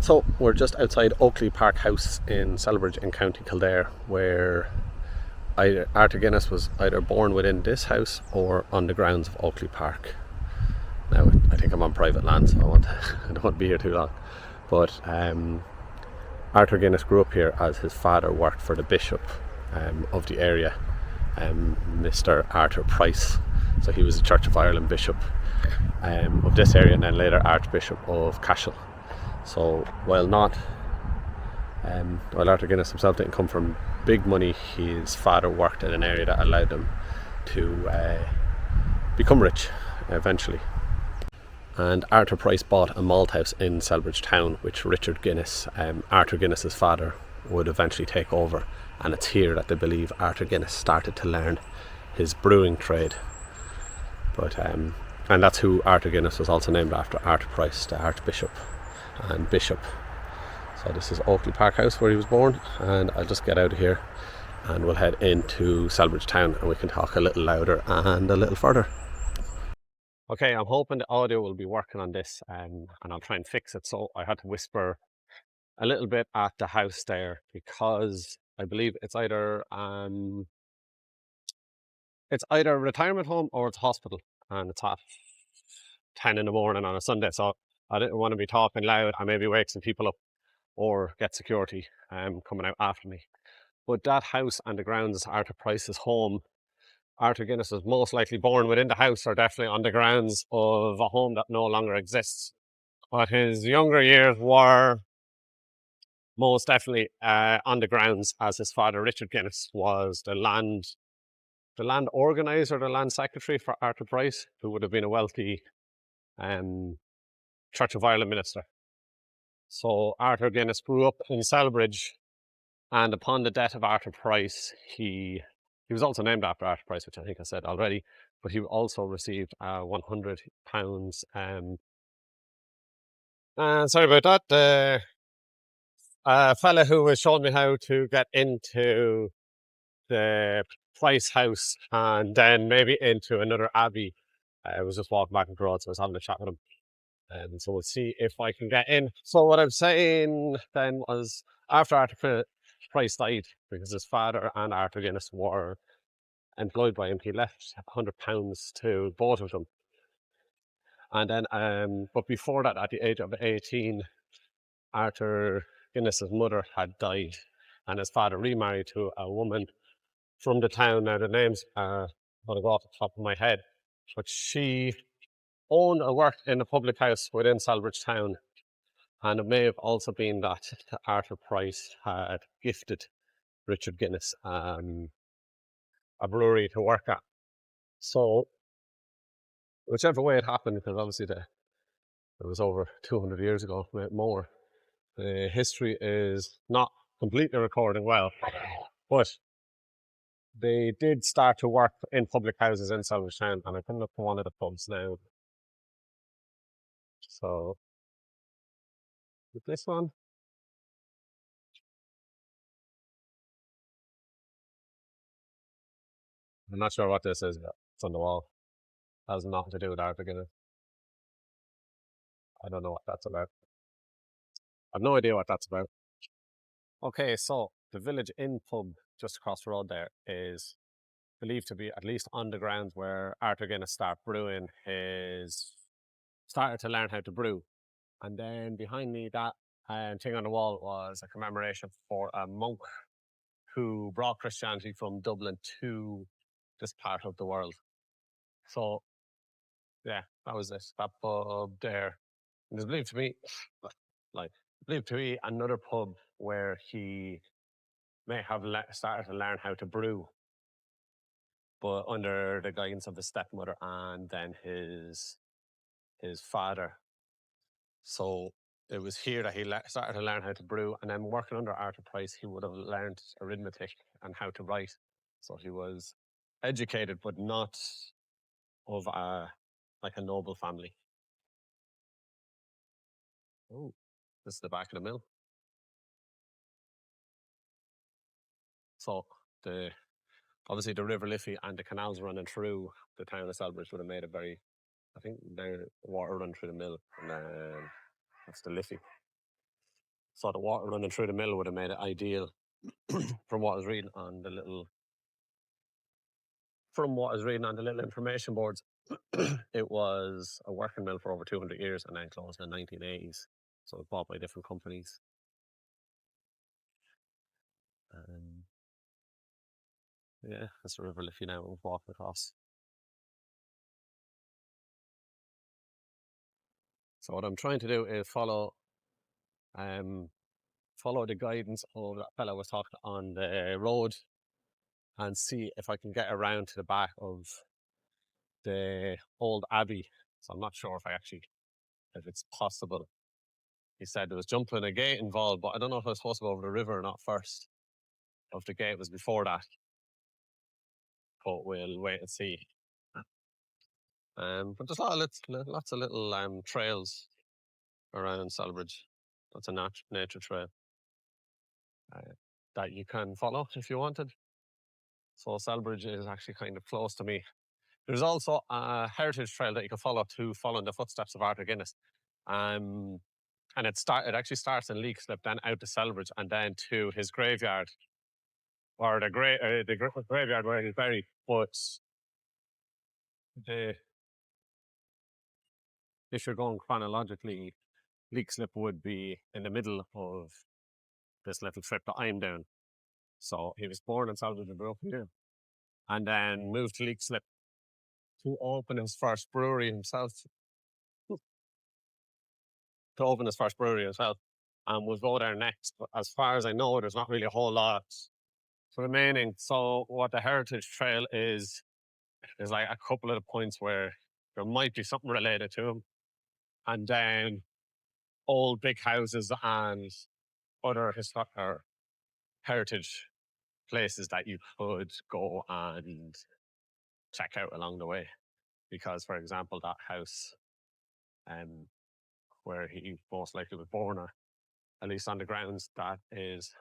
So we're just outside Oakley Park House in Celbridge in County Kildare, where Arthur Guinness was either born within this house or on the grounds of Oakley Park. Now I think I'm on private land, so I don't want to be here too long. But Arthur Guinness grew up here as his father worked for the bishop of the area, Mr. Arthur Price. So he was the Church of Ireland bishop of this area, and then later Archbishop of Cashel. So while Arthur Guinness himself didn't come from big money, his father worked in an area that allowed him to become rich eventually. And Arthur Price bought a malt house in Celbridge town, which Richard Guinness, Arthur Guinness's father, would eventually take over. And it's here that they believe Arthur Guinness started to learn his brewing trade. But and that's who Arthur Guinness was also named after, Arthur Price, the Archbishop and Bishop. So this is Oakley Park House where he was born, and I'll just get out of here and we'll head into Celbridge town and we can talk a little louder and a little further. Okay, I'm hoping the audio will be working on this, and I'll try and fix it. So I had to whisper a little bit at the house there because I believe it's either a retirement home or it's a hospital, and it's at 10 in the morning on a Sunday, so I didn't want to be talking loud and maybe wake some people up or get security coming out after me. But that house and the grounds is Arthur Price's home. Arthur Guinness was most likely born within the house or definitely on the grounds of a home that no longer exists. But his younger years were most definitely on the grounds, as his father Richard Guinness was the land organizer, the land secretary for Arthur Price, who would have been a wealthy Church of Ireland minister. So Arthur Guinness grew up in Celbridge, and upon the death of Arthur Price, he was also named after Arthur Price, which I think I said already, but he also received £100. Sorry about that. A fella who was showing me how to get into the Price house and then maybe into another abbey. I was just walking back and forth, so I was having a chat with him. And so we'll see if I can get in. So what I'm saying then was, after Arthur Price died, because his father and Arthur Guinness were employed by him, he left £100 to both of them. And then, but before that, at the age of 18, Arthur Guinness's mother had died, and his father remarried to a woman from the town. Now the name's going to go off the top of my head, but she owned or worked in a public house within Celbridge town, and it may have also been that Arthur Price had gifted Richard Guinness a brewery to work at. So whichever way it happened, because obviously it was over 200 years ago, more. The history is not completely recording well, but they did start to work in public houses in Celbridge town, and I can look for one of the pubs now. So with this one, I'm not sure what this is, but it's on the wall. It has nothing to do with Arthur Guinness. I don't know what that's about. I've no idea what that's about. Okay, so the Village Inn pub just across the road there is believed to be at least on the grounds where Arthur Guinness started to learn how to brew. And then behind me, that thing on the wall was a commemoration for a monk who brought Christianity from Dublin to this part of the world. So yeah, that was it. That pub there. And there's believed to be another pub where he may have started to learn how to brew, but under the guidance of his stepmother and then his father. So it was here that he started to learn how to brew, and then working under Arthur Price, he would have learned arithmetic and how to write. So he was educated, but not of a noble family. Oh, this is the back of the mill. So obviously the River Liffey and the canals running through the town of Celbridge would have made it very, I think the water run through the mill, and then that's the Liffey. So the water running through the mill would have made it ideal from what I was reading on the little information boards. It was a working mill for over 200 years and then closed in the 1980s. So it was bought by different companies. Yeah, that's the River Liffey now we're walking across. So what I'm trying to do is follow the guidance of that fellow was talking on the road and see if I can get around to the back of the old abbey. So I'm not sure if it's possible. He said there was jumping a gate involved, but I don't know if I was supposed to go over the river or not first. Or if the gate was before that. But we'll wait and see. But there's lots of little trails around Celbridge. That's a nature trail that you can follow if you wanted. So Celbridge is actually kind of close to me. There's also a heritage trail that you can follow in the footsteps of Arthur Guinness. And it actually starts in Leixlip, then out to Celbridge, and then to his graveyard, or the graveyard where he's buried. But if you're going chronologically, Leixlip would be in the middle of this little trip that I'm doing. So he was born in Celbridge and grew up here, and then moved to Leixlip to open his first brewery himself. And we'll go there next. But as far as I know, there's not really a whole lot remaining. So what the heritage trail is like a couple of the points where there might be something related to him, and then old big houses and other heritage places that you could go and check out along the way. Because, for example, that house where he most likely was born, or at least on the grounds, that is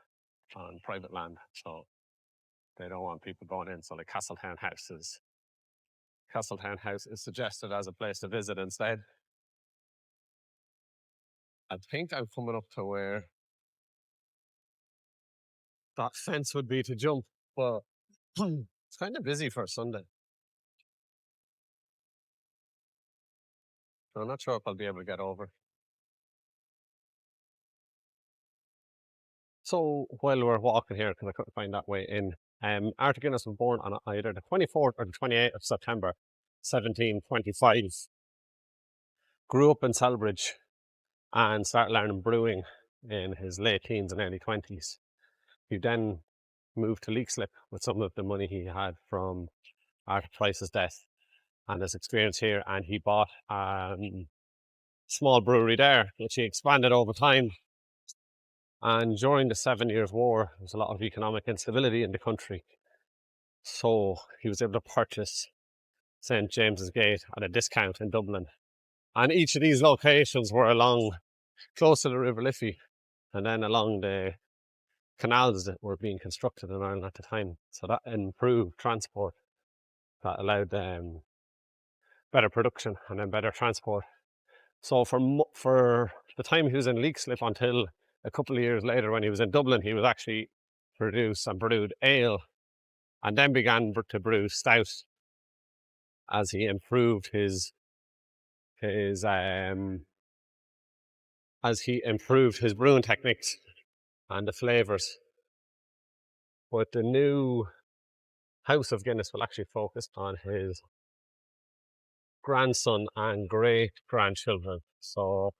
on private land. So they don't want people going in. So the Castletown House is suggested as a place to visit instead. I think I'm coming up to where that fence would be to jump, but it's kind of busy for a Sunday. So I'm not sure if I'll be able to get over. So while we're walking here, because I couldn't find that way in, Arthur Guinness was born on either the 24th or the 28th of September, 1725. Grew up in Celbridge and started learning brewing in his late teens and early 20s. He then moved to Leixlip with some of the money he had from Arthur Price's death and his experience here, and he bought a small brewery there, which he expanded over time. And during the 7 Years' War, there was a lot of economic instability in the country. So he was able to purchase St. James's Gate at a discount in Dublin. And each of these locations were close to the River Liffey, and then along the canals that were being constructed in Ireland at the time. So that improved transport, that allowed better production and then better transport. So for the time he was in Leixlip until a couple of years later when he was in Dublin, he was actually brewed ale, and then began to brew stout as he improved his brewing techniques and the flavours. But the new House of Guinness will actually focus on his grandson and great grandchildren. So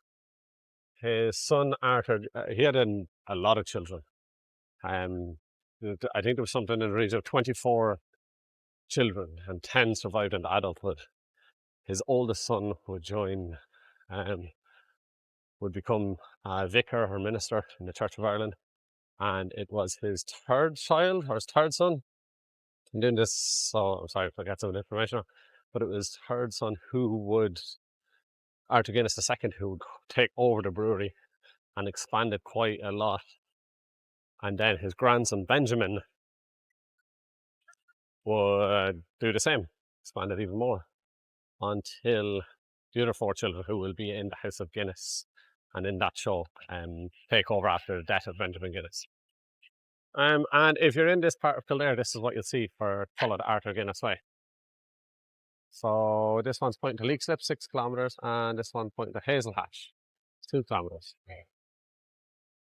his son Arthur, he had a lot of children. I think there was something in the region of 24 children, and 10 survived into adulthood. His oldest son would become a vicar or minister in the Church of Ireland, and it was his third child or his third son. I'm doing this, so I'm sorry if I get some information, but it was third son Arthur Guinness II, who would take over the brewery and expand it quite a lot. And then his grandson Benjamin would do the same, expand it even more, until the other 4 children, who will be in the House of Guinness and in that show, take over after the death of Benjamin Guinness. And if you're in this part of Kildare, this is what you'll see for follow the Arthur Guinness way. So this one's pointing to Leixlip, 6 kilometres, and this one pointing to Hazelhatch, 2 kilometres.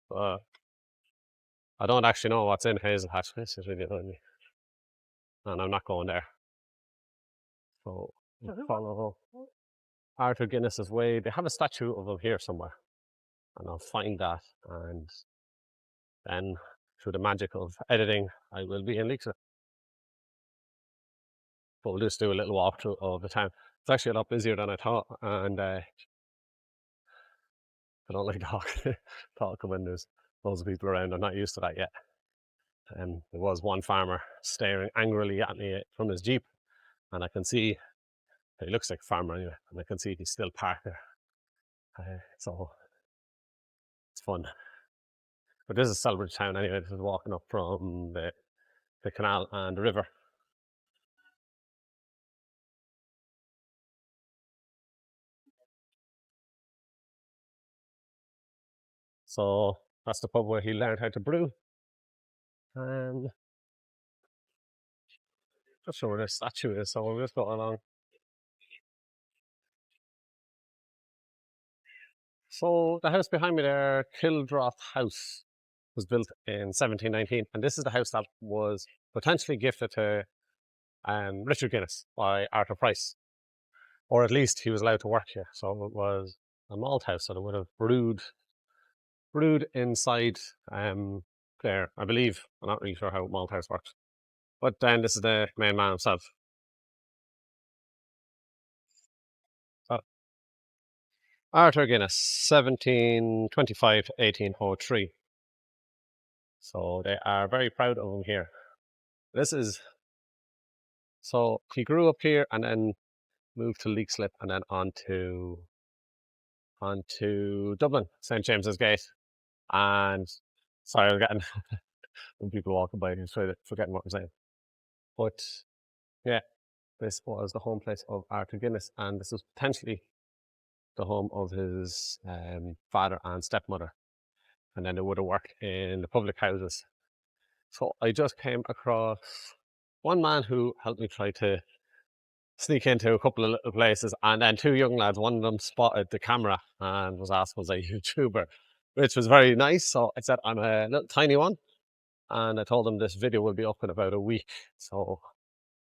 But I don't actually know what's in Hazelhatch. This is really annoying me. And I'm not going there. So we'll follow Arthur Guinness's way. They have a statue of him here somewhere. And I'll find that. And then through the magic of editing, I will be in Leixlip. But we'll just do a little walkthrough of the town. It's actually a lot busier than I thought. And I don't like talking when there's loads of people around. I'm not used to that yet. There was one farmer staring angrily at me from his Jeep, and I can see he looks like a farmer anyway, and I can see he's still parked there. So it's fun. But this is Celbridge town anyway. This is walking up from the canal and the river. So that's the pub where he learned how to brew. And not sure where the statue is, so we'll just go along. So the house behind me there, Kildare House, was built in 1719, and this is the house that was potentially gifted to Richard Guinness by Arthur Price, or at least he was allowed to work here. So it was a malt house, so they would have brewed inside there, I believe. I'm not really sure how malt house works, but then this is the main man himself. So, Arthur Guinness, 1725 to 1803. So they are very proud of him here. So he grew up here and then moved to Leixlip and then on to Dublin, St. James's Gate. And sorry, I'm getting when people walking by and forgetting what I'm saying. But yeah, this was the home place of Arthur Guinness, and this was potentially the home of his father and stepmother. And then they would have worked in the public houses. So I just came across one man who helped me try to sneak into a couple of little places, and then 2 young lads, one of them spotted the camera and was asked, was I a YouTuber, which was very nice. So I said, I'm a little tiny one. And I told them this video will be up in about a week. So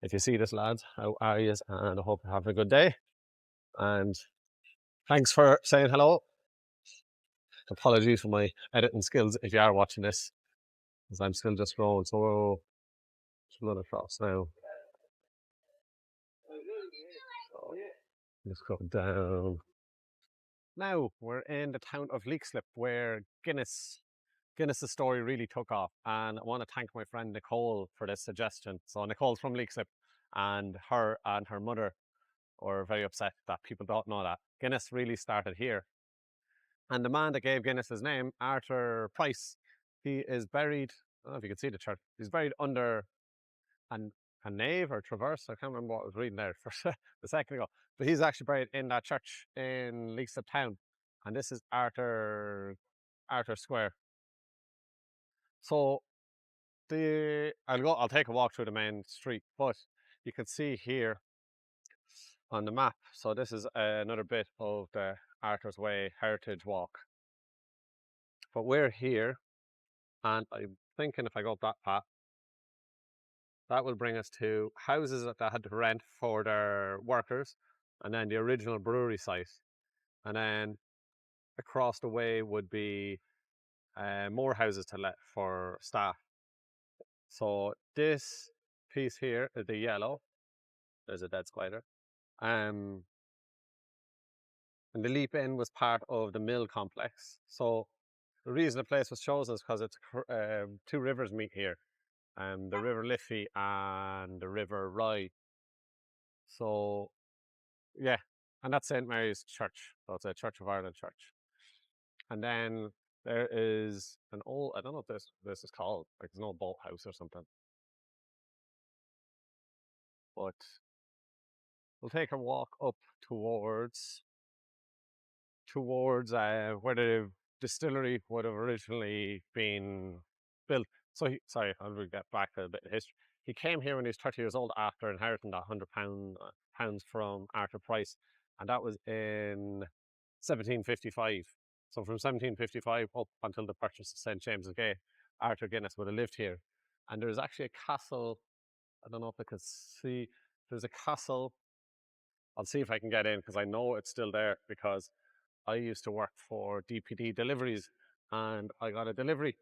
if you see this, lads, how are you? And I hope you have a good day. And thanks for saying hello. Apologies for my editing skills if you are watching this, because I'm still just growing. So run across now. So, just go down. Now we're in the town of Leixlip, where Guinness's story really took off, and I want to thank my friend Nicole for this suggestion. So Nicole's from Leixlip, and her mother were very upset that people don't know that Guinness really started here. And the man that gave Guinness his name, Arthur Price, he is buried, I don't know if you can see the church, he's buried under a nave or traverse. I can't remember what I was reading there for a second ago, but he's actually buried in that church in Leixlip town, and this is Arthur Square. So I'll take a walk through the main street, but you can see here on the map. So this is another bit of the Arthur's Way Heritage Walk. But we're here, and I'm thinking if I go up that path, that will bring us to houses that they had to rent for their workers, and then the original brewery site. And then across the way would be more houses to let for staff. So this piece here is the yellow. There's a dead spider. And the Leap Inn was part of the mill complex. So the reason the place was chosen is because it's 2 rivers meet here, the River Liffey and the River Rye. So yeah, and that's St. Mary's Church. So it's a Church of Ireland church. And then there is an old, I don't know what this is called, like there's no boathouse or something. But we'll take a walk up towards towards where the distillery would have originally been built. So, sorry, I'll get back a bit of history. He came here when he was 30 years old after inheriting that £100 from Arthur Price, and that was in 1755. So from 1755 up until the purchase of St. James's Gate, Arthur Guinness would have lived here. And there's actually a castle, I don't know if I can see, there's a castle. I'll see if I can get in because I know it's still there because I used to work for DPD deliveries and I got a delivery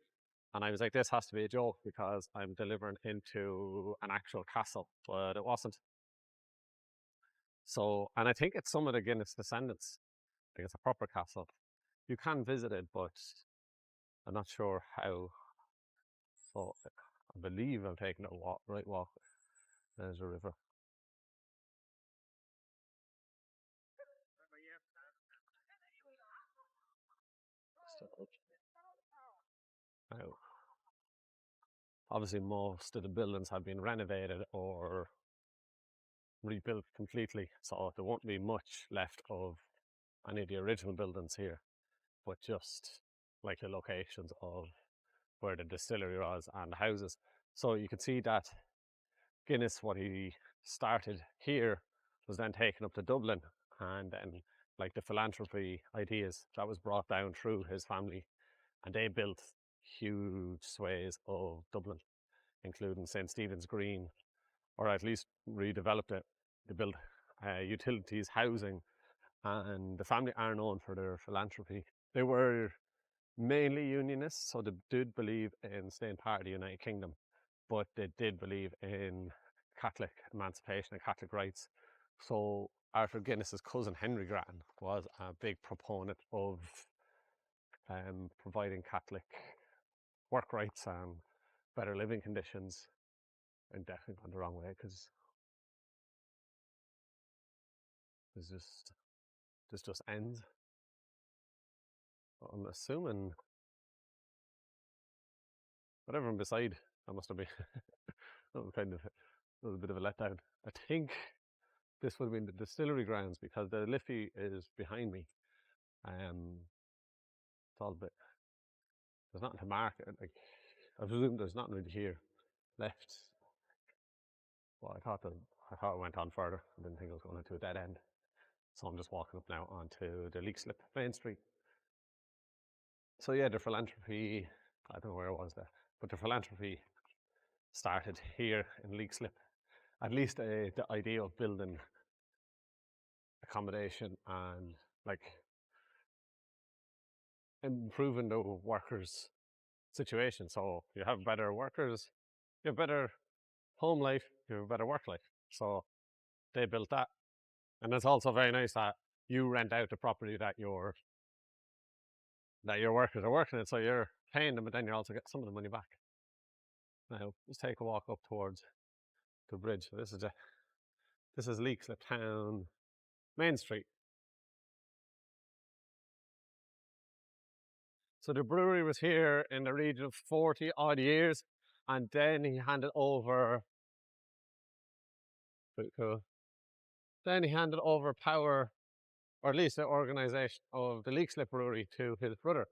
and I was like, this has to be a joke because I'm delivering into an actual castle, but it wasn't. So, and I think it's some of the Guinness descendants. I think it's a proper castle. You can visit it, but I'm not sure how. So I believe I'm taking a walk, right walk. There's a river. Now, obviously most of the buildings have been renovated or rebuilt completely, so there won't be much left of any of the original buildings here, but just like the locations of where the distillery was and the houses. So you can see that Guinness, what he started here, was then taken up to Dublin, and then like the philanthropy ideas that was brought down through his family, and they built huge swathes of Dublin, including St. Stephen's Green, or at least redeveloped it. They built utilities, housing, and the family are known for their philanthropy. They were mainly unionists, so they did believe in staying part of the United Kingdom, but they did believe in Catholic emancipation and Catholic rights. So Arthur Guinness's cousin Henry Grattan was a big proponent of providing Catholic work rights and better living conditions. And definitely gone the wrong way because this just ends. I'm assuming whatever beside that must have been kind of a little bit of a letdown. I think this would have been the distillery grounds because the Liffey is behind me. It's all a bit, there's nothing to mark it. Like, I presume there's nothing really here left. Well, I thought it went on further. I didn't think it was going into a dead end. So I'm just walking up now onto the Leixlip Main Street. So yeah, the philanthropy, I don't know where it was there, but the philanthropy started here in Leixlip. At least the idea of building accommodation and like improving the workers' situation. So you have better workers, you have better home life, you have better work life. So they built that. And it's also very nice that you rent out the property that your workers are working in. So you're paying them, but then you also get some of the money back. Now let's take a walk up towards the bridge. So this is Leixlip Town Main Street. So the brewery was here in the region of 40 odd years, and then he handed over power, or at least the organisation of the Leixlip Brewery, to his brother.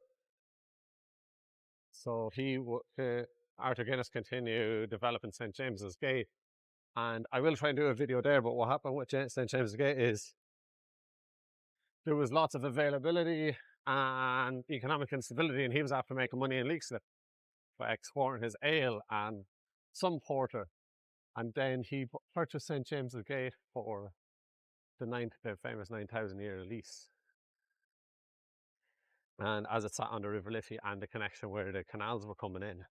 So Arthur Guinness continued developing St. James's Gate, and I will try and do a video there, but what happened with St. James's Gate is there was lots of availability and economic instability, and he was after making money in Leixlip by exporting his ale and some porter. And then he purchased St. James's Gate for the famous 9,000-year lease. And as it sat on the River Liffey and the connection where the canals were coming in,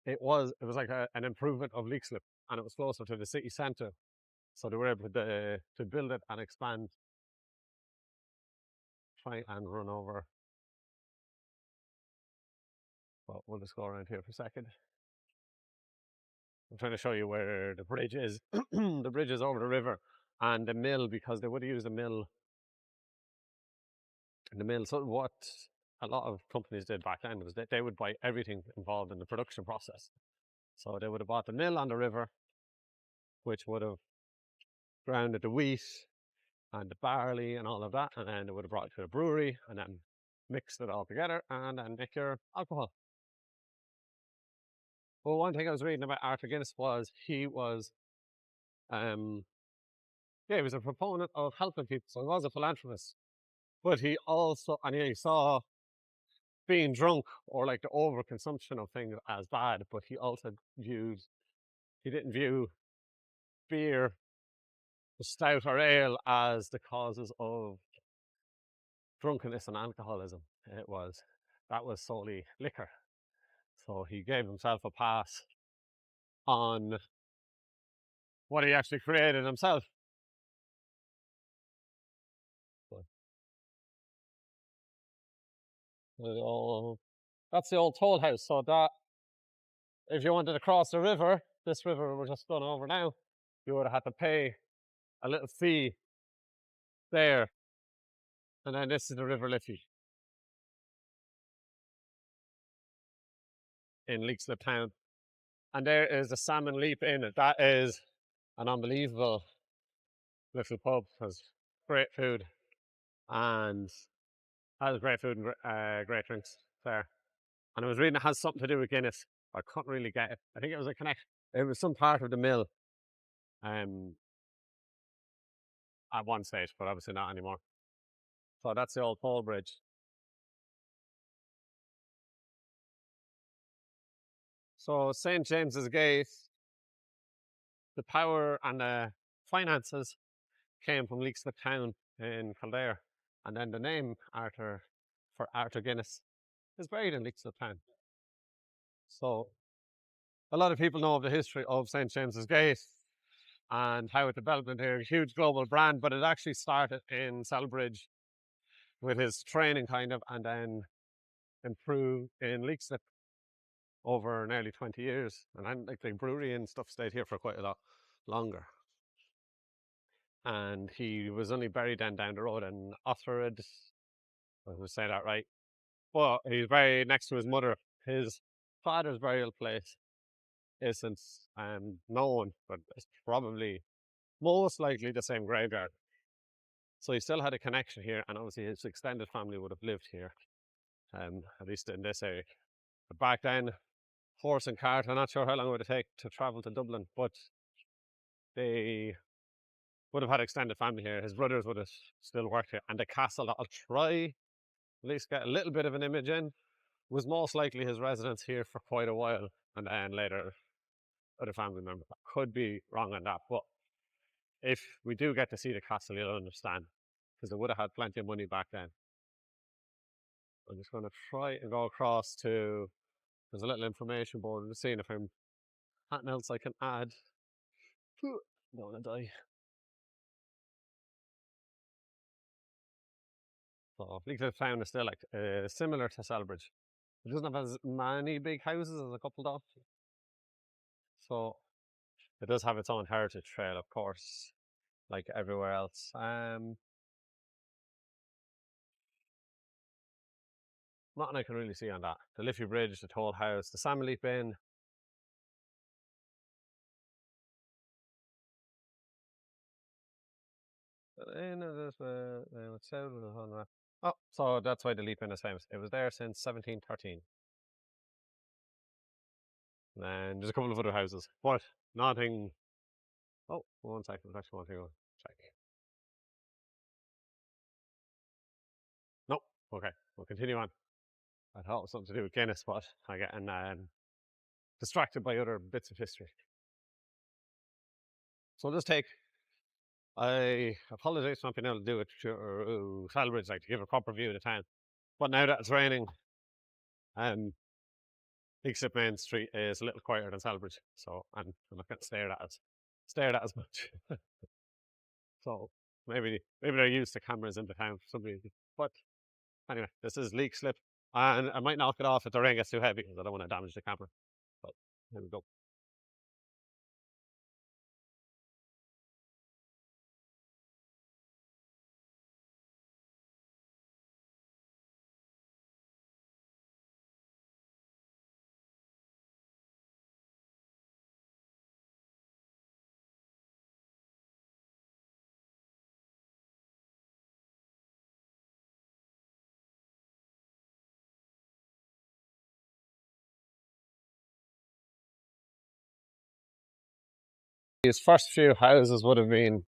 it was like an improvement of Leixlip, and it was closer to the city centre. So they were able to build it and expand, try and run over. Well, we'll just go around here for a second. I'm trying to show you where the bridge is. The bridge is over the river, and the mill, because they would have used a mill. So what a lot of companies did back then was that they would buy everything involved in the production process. So they would have bought the mill on the river, which would have grounded the wheat and the barley and all of that, and then they would have brought it to a brewery and then mixed it all together and then make your alcohol. Well, one thing I was reading about Arthur Guinness was um, yeah, he was a proponent of helping people, so he was a philanthropist. But he also, and he saw being drunk or like the overconsumption of things as bad, but he didn't view beer, stout, or ale as the causes of drunkenness and alcoholism. That was solely liquor. So he gave himself a pass on what he actually created himself. So, that's the old toll house. So that if you wanted to cross the river, this river we're just going over now, you would have had to pay a little fee there. And then this is the River Liffey in Leixlip town. And there is the Salmon Leap Inn. That is an unbelievable little pub. Has great food and has great food and great drinks there. And I was reading it has something to do with Guinness. I couldn't really get it. I think it was a connect. It was some part of the mill um, at one stage, but obviously not anymore. So that's the old toll bridge. So St. James's Gate, the power and the finances came from Leixlip town in Kildare. And then the name Arthur Guinness is buried in Leixlip town. So a lot of people know of the history of St. James's Gate and how it developed into a huge global brand, but it actually started in Celbridge with his training kind of, and then improved in Leixlip over nearly 20 years. And then like the brewery and stuff stayed here for quite a lot longer. And he was only buried then down the road in Othred, I would say that right. But he's buried next to his mother. His father's burial place isn't known, but it's probably most likely the same graveyard. So he still had a connection here, and obviously his extended family would have lived here, at least in this area. But back then, horse and cart, I'm not sure how long it would take to travel to Dublin, but they would have had extended family here. His brothers would have still worked here, and the castle that I'll try at least get a little bit of an image in was most likely his residence here for quite a while, and then later other family members. I could be wrong on that, but if we do get to see the castle, you'll understand, because they would have had plenty of money back then. I'm just going to try and go across to, there's a little information board. I'm just seeing if I'm anything else I can add. Don't want to die. So Leixlip town is still like similar to Celbridge. It doesn't have as many big houses as a couple of. So it does have its own heritage trail, of course, like everywhere else. Nothing I can really see on that. The Liffey Bridge, the Toll House, the Salmon Leap Inn. Oh, so that's why the Leap Inn is famous. It was there since 1713. And there's a couple of other houses, but nothing. Oh, 1 second. I actually want to go check. Nope. Okay, we'll continue on. I thought it was something to do with Guinness, but I get distracted by other bits of history. So I'll just take. I apologize for not being able to do it through Celbridge, like to give a proper view of the town. But now that it's raining, Leixlip Main Street is a little quieter than Celbridge, so I'm not getting stared at as much. So maybe they're used to cameras in the town for some reason. But anyway, this is Leixlip, and I might knock it off if the rain gets too heavy because I don't want to damage the camera. But here we go. These first few houses would have been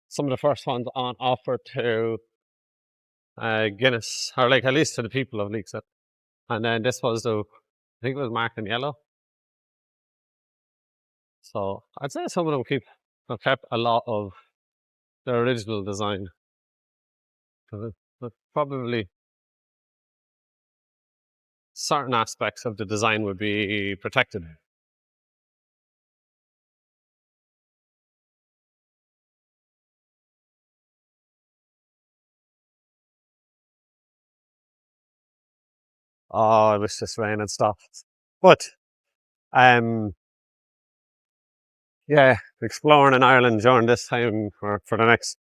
some of the first ones on offer to Guinness, or like at least to the people of Leixlip. And then this was I think it was marked in yellow. So I'd say some of them have kept a lot of their original design. But probably certain aspects of the design would be protected. Oh, I wish this rain had stopped. But yeah, exploring in Ireland during this time for the next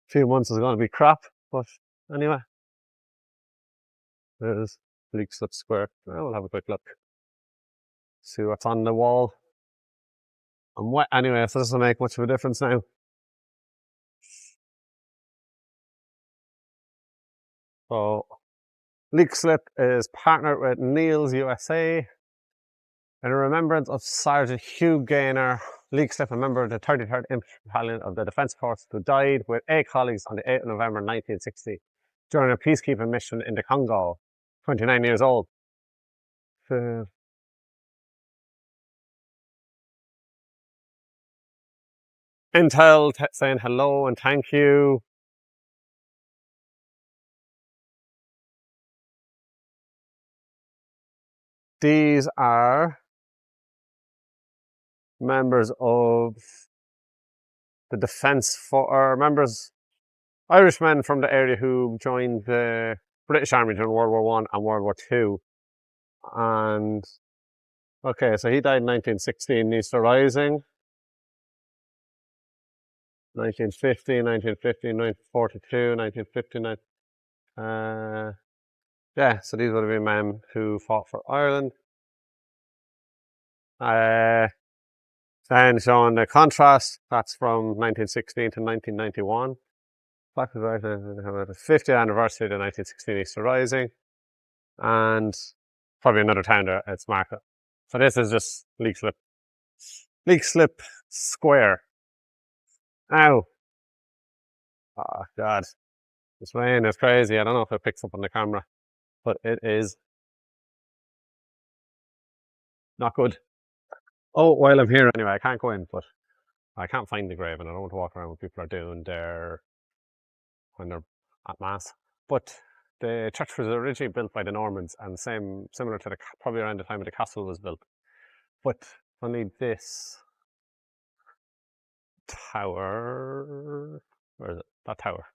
few months is going to be crap. But anyway, there's Leixlip Square. Well, we'll have a quick look. See what's on the wall. I'm wet anyway, so this doesn't make much of a difference now. So Leixlip is partnered with Neil's USA in remembrance of Sergeant Hugh Gaynor. Leixlip, a member of the 33rd Infantry Battalion of the Defence Force, who died with 8 colleagues on the 8th of November 1960 during a peacekeeping mission in the Congo. 29 years old. Intel saying hello and thank you. These are members of the Defence Force, members, Irishmen from the area who joined the British Army during World War One and World War Two. And okay, so he died in 1916, Easter Rising. 1950, 1950, 1942, 1959. Yeah, so these would have been men who fought for Ireland. Then showing the contrast, that's from 1916 to 1991. Black and White, the 50th anniversary of the 1916 Easter Rising. And probably another town there, it's Market. So this is just Leixlip. Leixlip Square. Ow. Oh, God. This rain is crazy. I don't know if it picks up on the camera, but it is not good. Oh, while I'm here anyway, I can't go in, but I can't find the grave and I don't want to walk around when people are doing when they're at Mass. But the church was originally built by the Normans and similar to probably around the time of the castle was built. But only this tower, where is it? That tower.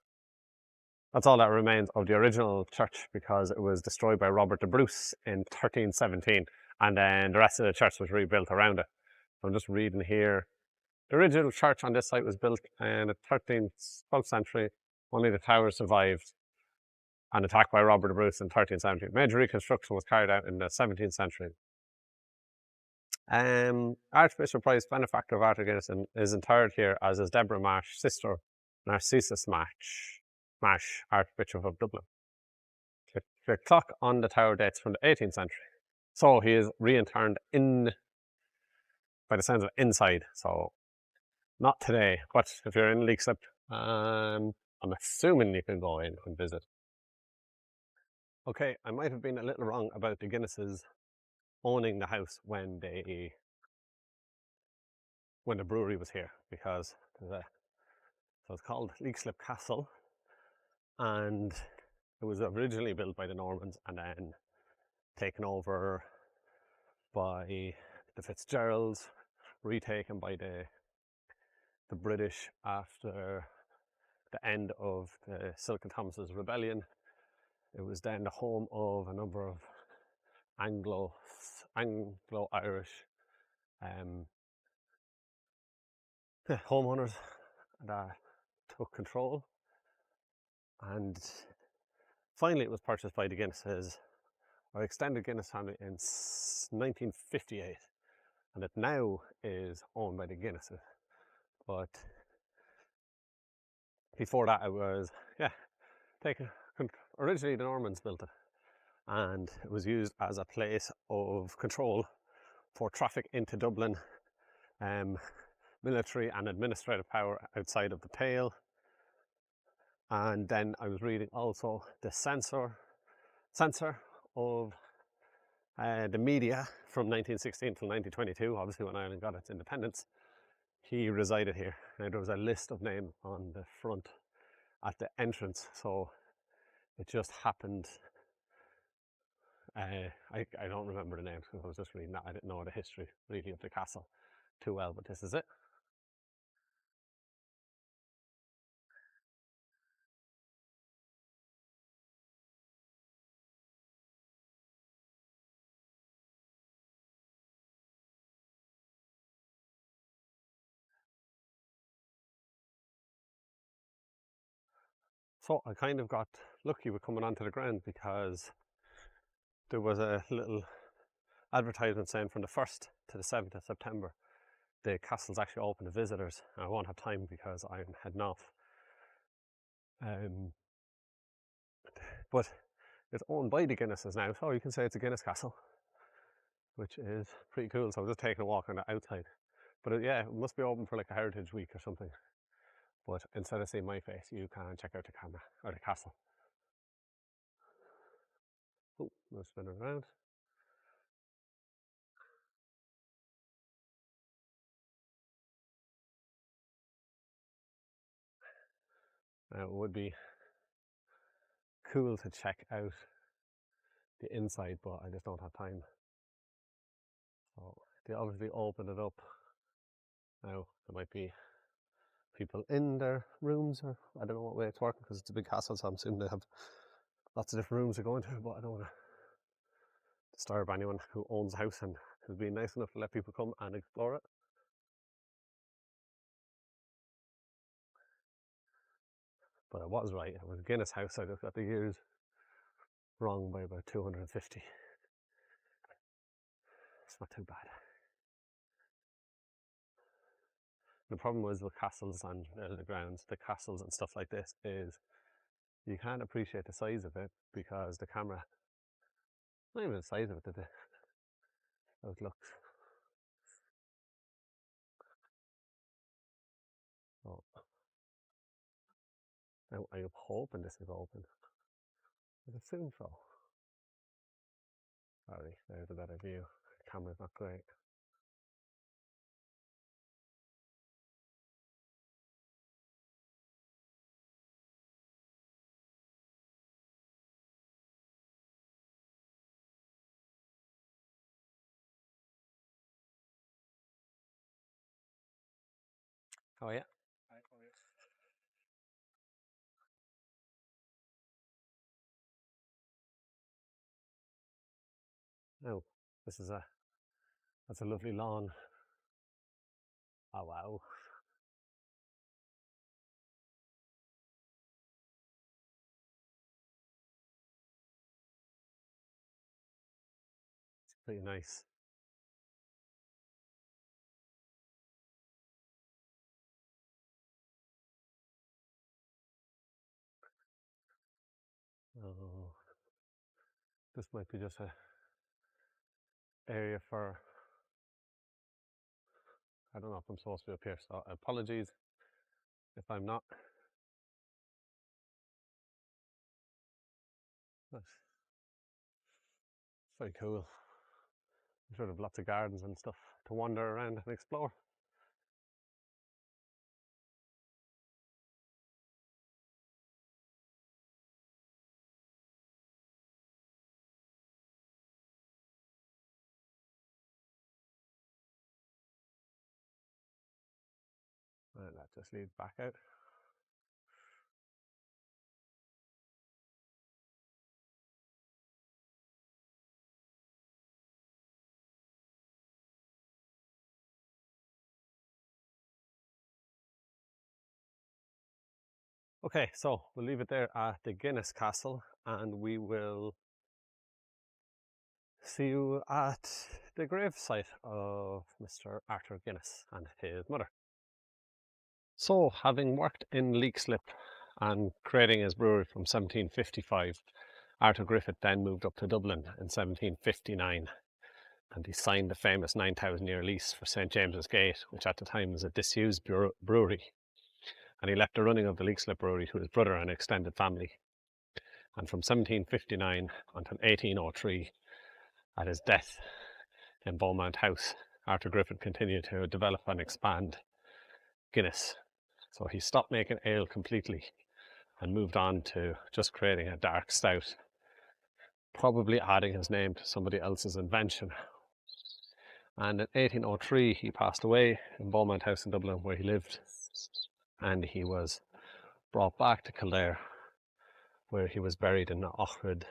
That's all that remains of the original church because it was destroyed by Robert the Bruce in 1317. And then the rest of the church was rebuilt around it. So I'm just reading here. The original church on this site was built in the 12th century. Only the tower survived and attacked by Robert the Bruce in 1370. Major reconstruction was carried out in the 17th century. Archbishop Price, benefactor of Arthur Guinness, is interred here, as is Deborah Marsh, sister Narcissus Marsh, Archbishop of Dublin. The clock on the tower dates from the 18th century. So he is reinterred by the sounds of inside. So not today, but if you're in Leixlip, I'm assuming you can go in and visit. Okay, I might have been a little wrong about the Guinnesses owning the house when the brewery was here, because so it's called Leixlip Castle, and it was originally built by the Normans and then taken over by the Fitzgeralds, retaken by the British after the end of the Silken Thomas's rebellion. It was then the home of a number of Anglo-Irish homeowners that took control, and finally it was purchased by the Guinnesses, or extended Guinness family, in 1958, and it now is owned by the Guinnesses. But before that, it was originally the Normans built it, and it was used as a place of control for traffic into Dublin, military and administrative power outside of the Pale. And then I was reading also the censor of the media from 1916 till 1922, obviously when Ireland got its independence. He resided here. Now, there was a list of names on the front at the entrance, so it just happened. I don't remember the names because I was just reading that. I didn't know the history really of the castle too well, but this is it. So I kind of got lucky with coming onto the ground because there was a little advertisement saying from the 1st to the 7th of September the castle's actually open to visitors. I won't have time because I'm heading off. But it's owned by the Guinnesses now, so you can say it's a Guinness castle, which is pretty cool. So I was just taking a walk on the outside. But yeah, it must be open for like a Heritage Week or something. But instead of seeing my face, you can check out the camera or the castle. Oh, we'll spin it around. Now it would be cool to check out the inside, but I just don't have time. So they obviously open it up. Now there might be people in their rooms, or I don't know what way it's working because it's a big castle, so I'm assuming they have lots of different rooms to go into, but I don't want to disturb anyone who owns the house and has been nice enough to let people come and explore it. But I was right, it was a Guinness house. I just got the years wrong by about 250. It's not too bad. The problem was with castles and the grounds, the castles and stuff like this, is you can't appreciate the size of it because the camera, not even the size of it, how it looks. Oh. Now I'm hoping this is open. I assume so. Sorry, there's a better view. The camera's not great. Oh yeah. Oh, that's a lovely lawn. Oh wow. It's pretty nice. Oh, this might be just a area for, I don't know if I'm supposed to be up here, so apologies if I'm not. But it's very cool. I'm sure they have lots of gardens and stuff to wander around and explore. And that just leads back out. Okay, so we'll leave it there at the Guinness Castle and we will see you at the gravesite of Mr. Arthur Guinness and his mother. So, having worked in Leixlip and creating his brewery from 1755, Arthur Griffith then moved up to Dublin in 1759. and he signed the famous 9,000-year lease for St James's Gate, which at the time was a disused brewery. And he left the running of the Leixlip brewery to his brother and extended family. And from 1759 until 1803, at his death in Beaumont House, Arthur Griffith continued to develop and expand Guinness. So he stopped making ale completely and moved on to just creating a dark stout, probably adding his name to somebody else's invention. And in 1803 he passed away in Beaumont House in Dublin, where he lived, and he was brought back to Kildare, where he was buried in the Ochrid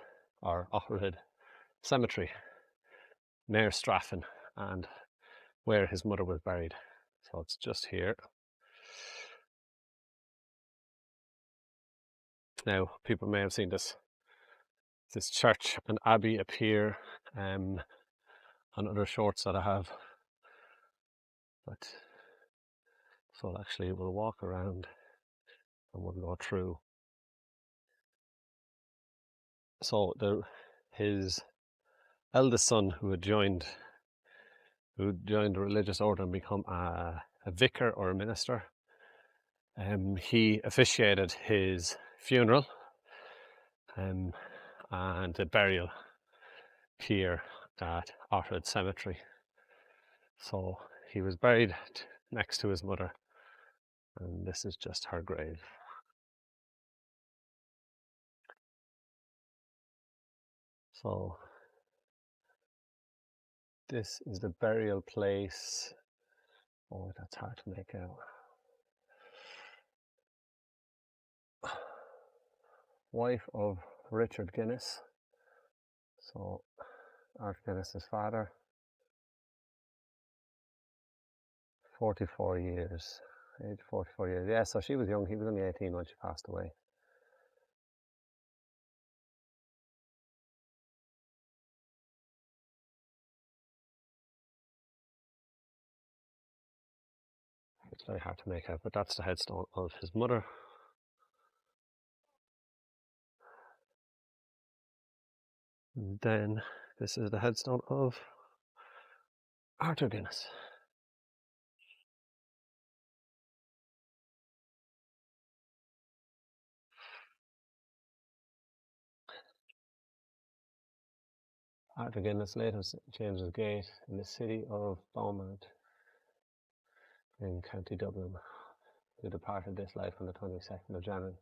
cemetery near Straffan, and where his mother was buried. So it's just here. Now, people may have seen this church and abbey appear on other shorts that I have, but so actually we'll walk around and we'll go through. So his eldest son, who joined the religious order and become a vicar or a minister, he officiated his funeral and the burial here at Ochrid Cemetery. So he was buried next to his mother, and this is just her grave. So this is the burial place. Oh, that's hard to make out. Wife of Richard Guinness. So Arthur Guinness's father. 44 years. Age 44 years. Yeah, so she was young. He was only 18 when she passed away. It's very hard to make out, but that's the headstone of his mother. And then this is the headstone of Arthur Guinness. Arthur Guinness later James's Gate in the city of Beaumont in County Dublin, who departed this life on the 22nd of January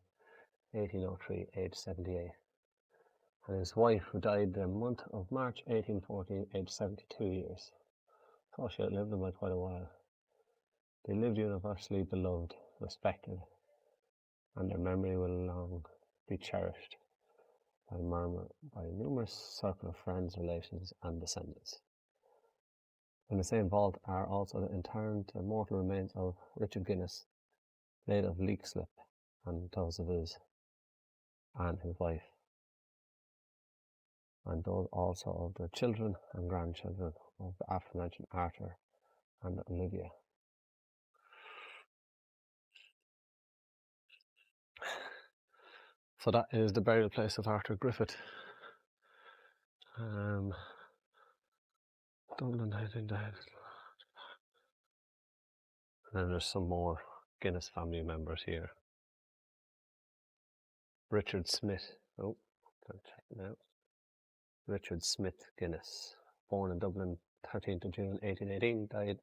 1803, aged 78. And his wife, who died the month of March 1814, aged 72 years. Oh, she outlived him by quite a while. They lived universally beloved, respected, and their memory will long be cherished by a numerous circle of friends, relations, and descendants. In the same vault are also the interred immortal remains of Richard Guinness, late of Leixlip, and those of his and his wife, and those also of the children and grandchildren of the aforementioned Arthur and Olivia. So that is the burial place of Arthur Griffith. Dublin, I think that. And then there's some more Guinness family members here. Richard Smith. Oh, I'll check now. Richard Smith Guinness, born in Dublin 13th of June 1818, died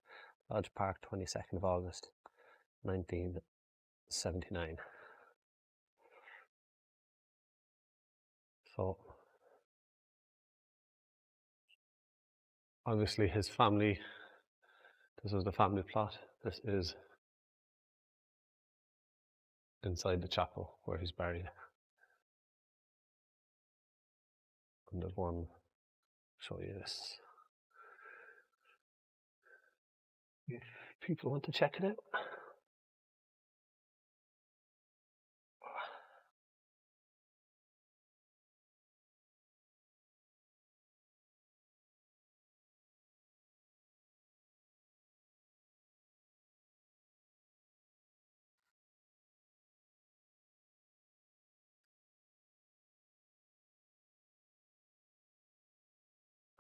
Lodge Park 22nd of August 1979. So obviously his family, this is the family plot. This is inside the chapel where he's buried. And there's one, show you this. If people want to check it out.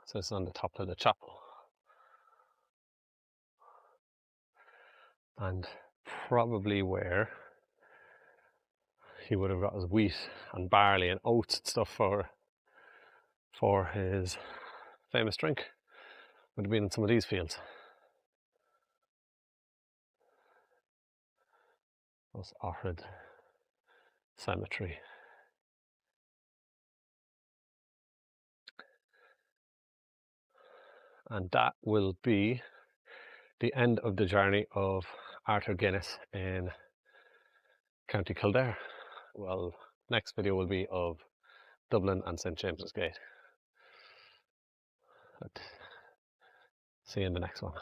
So it's on the top of the chapel. And probably where he would have got his wheat and barley and oats and stuff for his famous drink would have been in some of these fields. Most Arthur Cemetery. And that will be the end of the journey of Arthur Guinness in County Kildare. Well, next video will be of Dublin and St James's Gate. But see you in the next one.